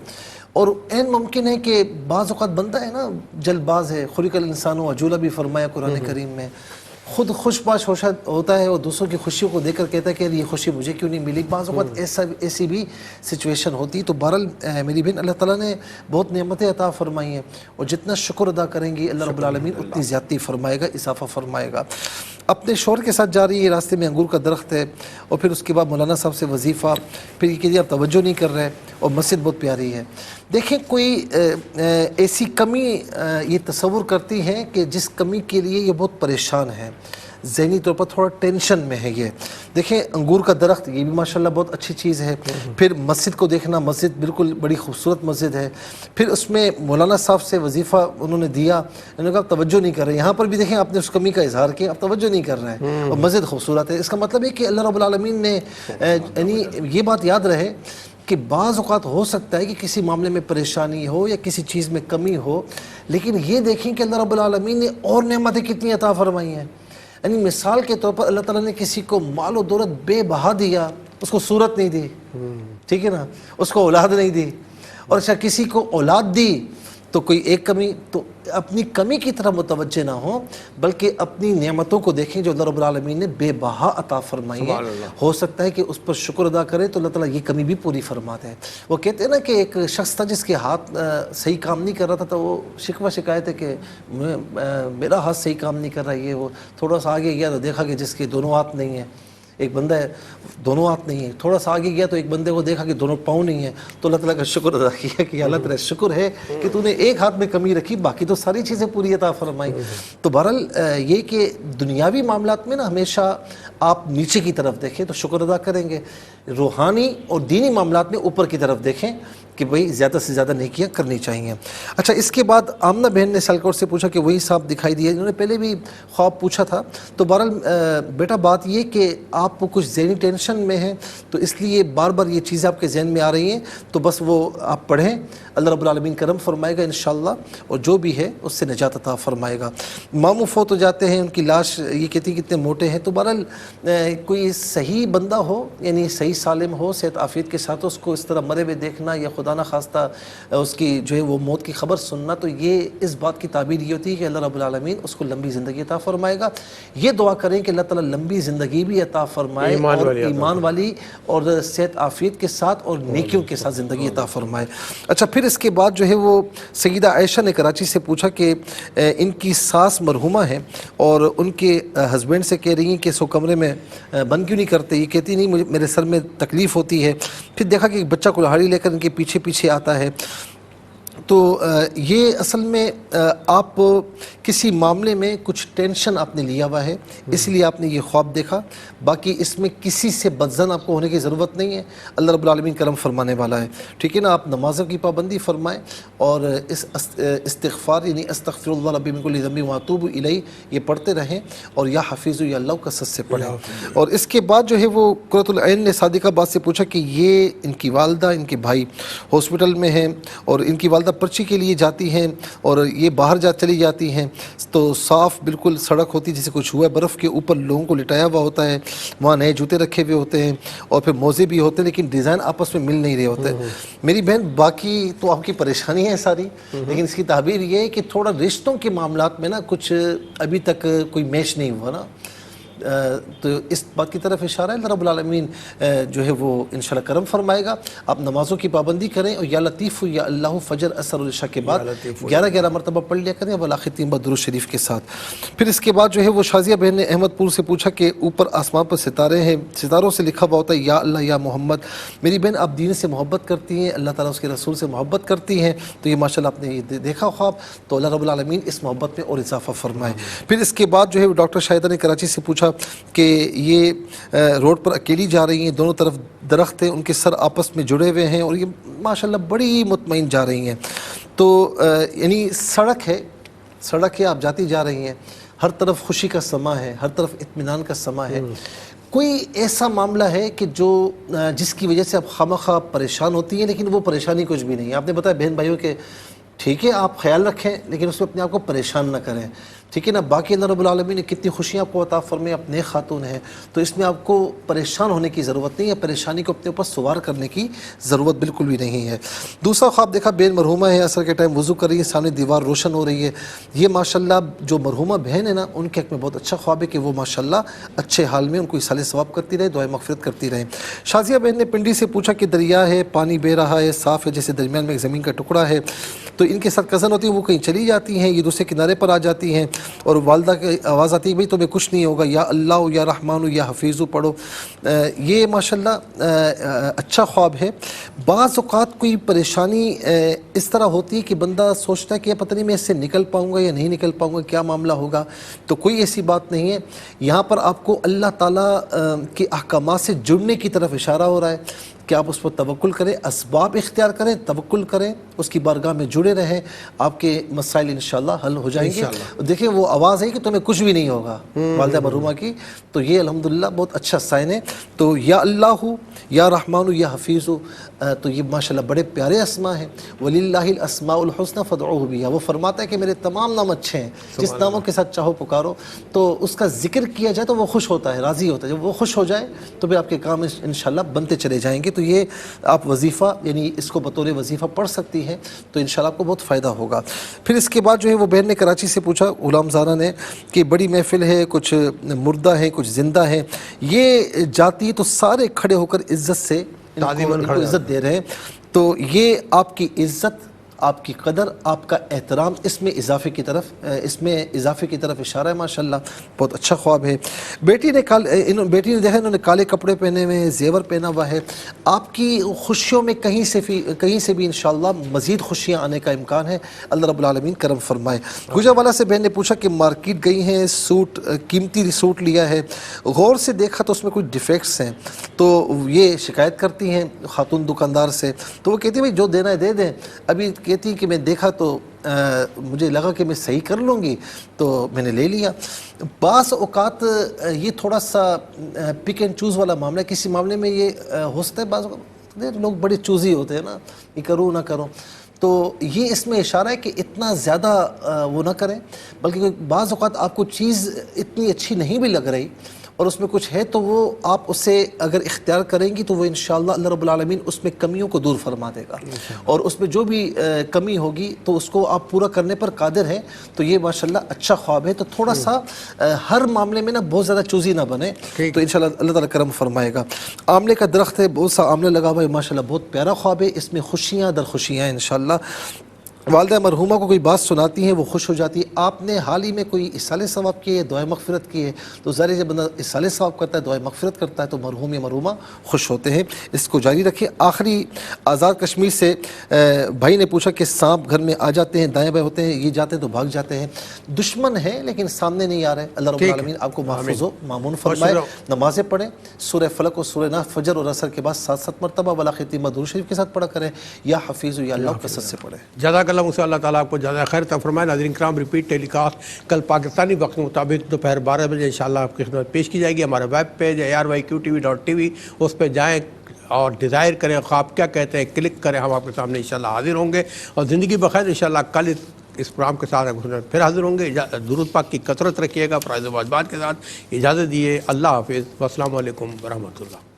اور این ممکن ہے کہ بعض اوقات بندہ ہے نا جلد باز ہے, خلق الانسان عجولا بھی فرمایا قرآن کریم میں, خود خوش باش ہوتا ہے اور دوسروں کی خوشیوں کو دیکھ کر کہتا ہے کہ یہ خوشی مجھے کیوں نہیں ملی. بعض اوقات ایسی بھی سچویشن ہوتی. تو بہرحال میری بہن, اللہ تعالیٰ نے بہت نعمتیں عطا فرمائی ہیں, اور جتنا شکر ادا کریں گی اللہ رب العالمین اتنی زیادتی فرمائے گا, اضافہ فرمائے گا. اپنے شوہر کے ساتھ جا رہی ہے, راستے میں انگور کا درخت ہے, اور پھر اس کے بعد مولانا صاحب سے وظیفہ, پھر یہ کہ آپ توجہ نہیں کر رہے, اور مسجد بہت پیاری ہے. دیکھیں کوئی ایسی کمی یہ تصور کرتی ہیں کہ جس کمی کے لیے یہ بہت پریشان ہے, ذہنی طور پر تھوڑا ٹینشن میں ہے. یہ دیکھیں انگور کا درخت, یہ بھی ماشاءاللہ بہت اچھی چیز ہے. پھر مسجد کو دیکھنا, مسجد بالکل بڑی خوبصورت مسجد ہے. پھر اس میں مولانا صاحب سے وظیفہ انہوں نے دیا, انہوں نے کہا توجہ نہیں کر رہے. یہاں پر بھی دیکھیں آپ نے اس کمی کا اظہار کیا, آپ توجہ نہیں کر رہے ہیں, اور مسجد خوبصورت ہے. اس کا مطلب ہے کہ اللہ رب العالمین نے یعنی یہ بات یاد رہے کہ بعض اوقات ہو سکتا ہے کہ کسی معاملے میں پریشانی ہو یا کسی چیز میں کمی ہو, لیکن یہ دیکھیں کہ اللہ رب العالمین نے اور نعمتیں کتنی عطا فرمائی ہیں. یعنی مثال کے طور پر اللہ تعالیٰ نے کسی کو مال و دولت بے بہا دیا, اس کو صورت نہیں دی, ٹھیک ہے نا, اس کو اولاد نہیں دی, اور اچھا کسی کو اولاد دی تو کوئی ایک کمی, تو اپنی کمی کی طرف متوجہ نہ ہوں بلکہ اپنی نعمتوں کو دیکھیں جو اللہ رب العالمین نے بے بہا عطا فرمائی ہے. ہو سکتا ہے کہ اس پر شکر ادا کرے تو اللہ تعالیٰ یہ کمی بھی پوری فرما دے. وہ کہتے ہیں نا کہ ایک شخص تھا جس کے ہاتھ صحیح کام نہیں کر رہا تھا, تو وہ شکوہ شکایت ہے کہ میرا ہاتھ صحیح کام نہیں کر رہا. یہ وہ تھوڑا سا آگے گیا تو دیکھا کہ جس کے دونوں ہاتھ نہیں ہیں, ایک بندہ ہے دونوں ہاتھ نہیں ہیں. تھوڑا سا آگے گیا تو ایک بندے کو دیکھا کہ دونوں پاؤں نہیں ہیں, تو اللہ تعالیٰ کا شکر ادا کیا کہ اللہ تعالیٰ شکر ہے کہ تو نے ایک ہاتھ میں کمی رکھی, باقی تو ساری چیزیں پوری عطا فرمائی. تو بہرحال یہ کہ دنیاوی معاملات میں نا ہمیشہ آپ نیچے کی طرف دیکھیں تو شکر ادا کریں گے, روحانی اور دینی معاملات میں اوپر کی طرف دیکھیں کہ بھئی زیادہ سے زیادہ نیکیاں کرنی چاہیے. اچھا اس کے بعد آمنہ بہن نے سیالکوٹ سے پوچھا کہ وہی صاحب دکھائی دیے, انہوں نے پہلے بھی خواب پوچھا تھا. تو بہرحال بیٹا بات یہ کہ آپ کچھ ذہنی ٹینشن میں ہیں, تو اس لیے بار بار یہ چیزیں آپ کے ذہن میں آ رہی ہیں, تو بس وہ آپ پڑھیں, اللہ رب العالمین کرم فرمائے گا انشاءاللہ, اور جو بھی ہے اس سے نجات عطا فرمائے گا. ماموں فوت ہو جاتے ہیں, ان کی لاش یہ کہتی کتنے موٹے ہیں. تو بہرحال کوئی صحیح بندہ ہو, یعنی صحیح سالم ہو, صحت عافیت کے ساتھ اس کو اس طرح مرے ہوئے دیکھنا یا خدا نہ خواستہ اس کی جو ہے وہ موت کی خبر سننا, تو یہ اس بات کی تعبیر یہ ہوتی ہے کہ اللہ رب العالمین اس کو لمبی زندگی عطا فرمائے گا. یہ دعا کریں کہ اللہ تعالیٰ لمبی زندگی بھی عطا فرمائے, اور ایمان والی اور صحت عافیت کے ساتھ اور نیکیوں کے ساتھ زندگی عطا فرمائے. اچھا پھر اس کے بعد جو ہے وہ سیدہ عائشہ نے کراچی سے پوچھا کہ ان کی ساس مرحومہ ہیں اور ان کے ہسبینڈ سے کہہ رہی ہیں کہ سو کمرے میں بند کیوں نہیں کرتے. یہ کہتی نہیں مجھے میرے سر میں تکلیف ہوتی ہے. پھر دیکھا کہ ایک بچہ کلہاڑی لے کر ان کے پیچھے پیچھے آتا ہے. تو یہ اصل میں آپ کسی معاملے میں کچھ ٹینشن آپ نے لیا ہوا ہے, اس لیے آپ نے یہ خواب دیکھا. باقی اس میں کسی سے بدظن آپ کو ہونے کی ضرورت نہیں ہے, اللہ رب العالمین کرم فرمانے والا ہے, ٹھیک ہے نا. آپ نمازوں کی پابندی فرمائیں اور اس استغفار یعنی استغفر اللہ ربی من کل ذنب واتوب الیہ یہ پڑھتے رہیں, اور یا حفیظ یا اللہ کثرت سے پڑھیں. اور اس کے بعد جو ہے وہ قرۃ العین نے صادقہ بات سے پوچھا کہ یہ ان کی والدہ ان کے بھائی ہاسپٹل میں ہیں, اور ان کی والدہ والدہ پرچی کے لیے جاتی ہیں اور یہ باہر چلی جاتی ہیں تو صاف بالکل سڑک ہوتی ہے جیسے کچھ ہوا ہے، برف کے اوپر لوگوں کو لٹایا ہوا ہوتا ہے، وہاں نئے جوتے رکھے ہوئے ہوتے ہیں اور پھر موزے بھی ہوتے ہیں لیکن ڈیزائن آپس میں مل نہیں رہے ہوتے. میری بہن باقی تو آپ کی پریشانی ہے ساری، لیکن اس کی تعبیر یہ ہے کہ تھوڑا رشتوں کے معاملات میں نا کچھ ابھی تک کوئی میچ نہیں ہوا نا، تو اس بات کی طرف اشارہ ہے. اللہ رب العالمین جو ہے وہ انشاءاللہ کرم فرمائے گا. آپ نمازوں کی پابندی کریں اور یا لطیف یا اللہ فجر اثر اور عشاء کے بعد 11 مرتبہ پڑھ لیا کریں ولاخر 3 بار درود شریف کے ساتھ. پھر اس کے بعد جو ہے وہ شازیہ بہن نے احمد پور سے پوچھا کہ اوپر آسمان پر ستارے ہیں، ستاروں سے لکھا ہوا ہوتا ہے یا اللہ یا محمد. میری بہن آپ دین سے محبت کرتی ہیں، اللہ تعالیٰ اس کے رسول سے محبت کرتی ہیں، تو یہ ماشاءاللہ آپ نے یہ دیکھا خواب، تو اللہ رب العالمین اس محبت میں اور اضافہ فرمائے. پھر اس کے بعد جو ہے ڈاکٹر شاہدہ نے کراچی سے پوچھا کہ یہ روڈ پر اکیلی جا رہی ہیں، دونوں طرف درخت ہیں، ان کے سر آپس میں جڑے ہوئے ہیں اور یہ ماشاءاللہ بڑی مطمئن جا رہی ہیں. تو یعنی سڑک ہے، آپ جاتی جا رہی ہیں، ہر طرف خوشی کا سما ہے، ہر طرف اطمینان کا سما ہے. کوئی ایسا معاملہ ہے کہ جس کی وجہ سے آپ خواہ پریشان ہوتی ہیں لیکن وہ پریشانی کچھ بھی نہیں ہے. آپ نے بتایا بہن بھائیوں کہ ٹھیک ہے آپ خیال رکھیں لیکن اس میں اپنے آپ کو پریشان نہ کریں، ٹھیک ہے نا. باقی اللہ رب العالمین نے کتنی خوشیاں آپ کو عطا فرمائے، آپ نیک خاتون ہیں، تو اس میں آپ کو پریشان ہونے کی ضرورت نہیں ہے، پریشانی کو اپنے اوپر سوار کرنے کی ضرورت بالکل بھی نہیں ہے. دوسرا خواب دیکھا، بہن مرحومہ ہے، عصر کے ٹائم وضو کر رہی ہے، سامنے دیوار روشن ہو رہی ہے. یہ ماشاءاللہ جو مرحومہ بہن ہے نا ان کے حق میں بہت اچھا خواب ہے کہ وہ ماشاءاللہ اچھے حال میں ان کو اصالہ ثواب کرتی رہے، دعائیں مغفرت کرتی رہیں. شازیہ بہن نے پنڈی سے پوچھا کہ دریا ہے، پانی بہہ رہا ہے، صاف ہے، جیسے درمیان میں ایک زمین کا ٹکڑا ہے، تو ان کے ساتھ کزن ہوتی ہے، وہ کہیں چلی جاتی ہیں، یہ دوسرے کنارے پر آ جاتی ہیں اور والدہ کی آواز آتی ہے بھئی تمہیں کچھ نہیں ہوگا، یا اللہ یا رحمان یا حفیظ پڑھو. یہ ماشاءاللہ اچھا خواب ہے. بعض اوقات کوئی پریشانی اس طرح ہوتی ہے کہ بندہ سوچتا ہے کہ پتہ نہیں میں اس سے نکل پاؤں گا یا نہیں نکل پاؤں گا، کیا معاملہ ہوگا. تو کوئی ایسی بات نہیں ہے، یہاں پر آپ کو اللہ تعالیٰ کے احکامات سے جڑنے کی طرف اشارہ ہو رہا ہے کہ آپ اس پر توکل کریں، اسباب اختیار کریں، توکل کریں، اس کی بارگاہ میں جڑے رہیں، آپ کے مسائل انشاءاللہ حل ہو جائیں گے. دیکھیں وہ آواز ہے کہ تمہیں کچھ بھی نہیں ہوگا والدہ مرحومہ کی، تو یہ الحمدللہ بہت اچھا سائن ہے. تو یا اللہ یا رحمان یا حفیظ، تو یہ ماشاءاللہ بڑے پیارے اسماء ہیں. وَلِلَّهِ الْأَسْمَاءُ الْحُسْنَى فَادْعُوهُ بِهَا، وہ فرماتا ہے کہ میرے تمام نام اچھے ہیں، جس ناموں کے ساتھ چاہو پکارو. تو اس کا ذکر کیا جائے تو وہ خوش ہوتا ہے، راضی ہوتا ہے. جب وہ خوش ہو جائے تو پھر آپ کے کام انشاءاللہ بنتے چلے جائیں گے. تو یہ آپ وظیفہ یعنی اس کو بطور وظیفہ پڑھ سکتی ہیں، تو انشاءاللہ آپ کو بہت فائدہ ہوگا. پھر اس کے بعد جو ہے وہ بہن نے کراچی سے پوچھا، غلام زارہ نے، کہ بڑی محفل ہے، کچھ مردہ ہیں کچھ زندہ ہیں، یہ جاتی ہے تو سارے کھڑے ہو کر عزت سے ان کو عزت دے رہے ہیں. تو یہ آپ کی عزت، آپ کی قدر، آپ کا احترام، اس میں اضافے کی طرف اشارہ ہے. ماشاءاللہ بہت اچھا خواب ہے. بیٹی نے دیکھا انہوں نے کالے کپڑے پہنے ہوئے ہیں، زیور پہنا ہوا ہے. آپ کی خوشیوں میں کہیں سے بھی انشاءاللہ مزید خوشیاں آنے کا امکان ہے. اللہ رب العالمین کرم فرمائے. گجرانوالہ سے بہن نے پوچھا کہ مارکیٹ گئی ہیں، قیمتی سوٹ لیا ہے، غور سے دیکھا تو اس میں کچھ ڈیفیکٹس ہیں، تو یہ شکایت کرتی ہیں خاتون دکاندار سے. تو وہ کہتی ہے بھائی جو دینا ہے دے دیں. ابھی کہتی کہ میں دیکھا تو مجھے لگا کہ میں صحیح کر لوں گی تو میں نے لے لیا. بعض اوقات یہ تھوڑا سا پک اینڈ چوز والا معاملہ ہے. کسی معاملے میں یہ ہو سکتا ہے بعض اوقات لوگ بڑے چوزی ہوتے ہیں نا، یہ کروں نہ کروں، تو یہ اس میں اشارہ ہے کہ اتنا زیادہ وہ نہ کریں. بلکہ بعض اوقات آپ کو چیز اتنی اچھی نہیں بھی لگ رہی اور اس میں کچھ ہے تو وہ آپ اسے اگر اختیار کریں گی تو وہ انشاءاللہ اللہ رب العالمین اس میں کمیوں کو دور فرما دے گا، اور اس میں جو بھی کمی ہوگی تو اس کو آپ پورا کرنے پر قادر ہیں. تو یہ ماشاءاللہ اچھا خواب ہے. تو تھوڑا سا ہر معاملے میں نا بہت زیادہ چوزی نہ بنے، تو انشاءاللہ اللہ تعالیٰ کرم فرمائے گا. آملے کا درخت ہے، بہت سا آملہ لگا ہوا ہے، ماشاءاللہ بہت پیارا خواب ہے. اس میں خوشیاں در خوشیاں ہیں انشاءاللہ. والدہ مرحومہ کو کوئی بات سناتی ہیں، وہ خوش ہو جاتی ہے. آپ نے حال ہی میں کوئی اصالہ ثواب کی ہے، دعائیں مغفرت کی ہے، تو ظاہر ہے جب بندہ اصالہ ثواب کرتا ہے، دعائیں مغفرت کرتا ہے، تو مرحوم یا مرحومہ خوش ہوتے ہیں. اس کو جاری رکھیں. آخری آزاد کشمیر سے بھائی نے پوچھا کہ سانپ گھر میں آ جاتے ہیں، دائیں بائیں ہوتے ہیں، یہ جاتے ہیں تو بھاگ جاتے ہیں، دشمن ہیں لیکن سامنے نہیں آ رہے. اللہ رب العالمین آپ کو محفوظ و مامون فرمائے. نمازیں پڑھیں، سورہ فلق اور سورہ ناس فجر اور عصر کے بعد 7 مرتبہ ولا ختیمہ درود شریف کے ساتھ پڑھا کریں، یا حفیظ یا اللہ کثرت سے پڑھیں. جزاک اللہ مجھ سے اللہ تعالیٰ آپ کو زیادہ خیر عطا فرمائے. ناظرین کرام، ریپیٹ ٹیلی کاسٹ کل پاکستانی وقت کے مطابق دوپہر 12 بجے انشاءاللہ آپ کی خدمت پیش کی جائے گی. ہمارا ویب پیج ARYQTV.tv، اس پہ جائیں، اور ڈیزائر کریں خواب کیا کہتے ہیں کلک کریں، ہم آپ کے سامنے انشاءاللہ حاضر ہوں گے، اور زندگی بخیر انشاءاللہ کل اس پروگرام کے ساتھ پھر حاضر ہوں گے۔ درود پاک کی کثرت رکھیے گا، فرائض و واجبات کے ساتھ اجازت دیے، اللہ حافظ، والسلام علیکم ورحمۃ اللہ۔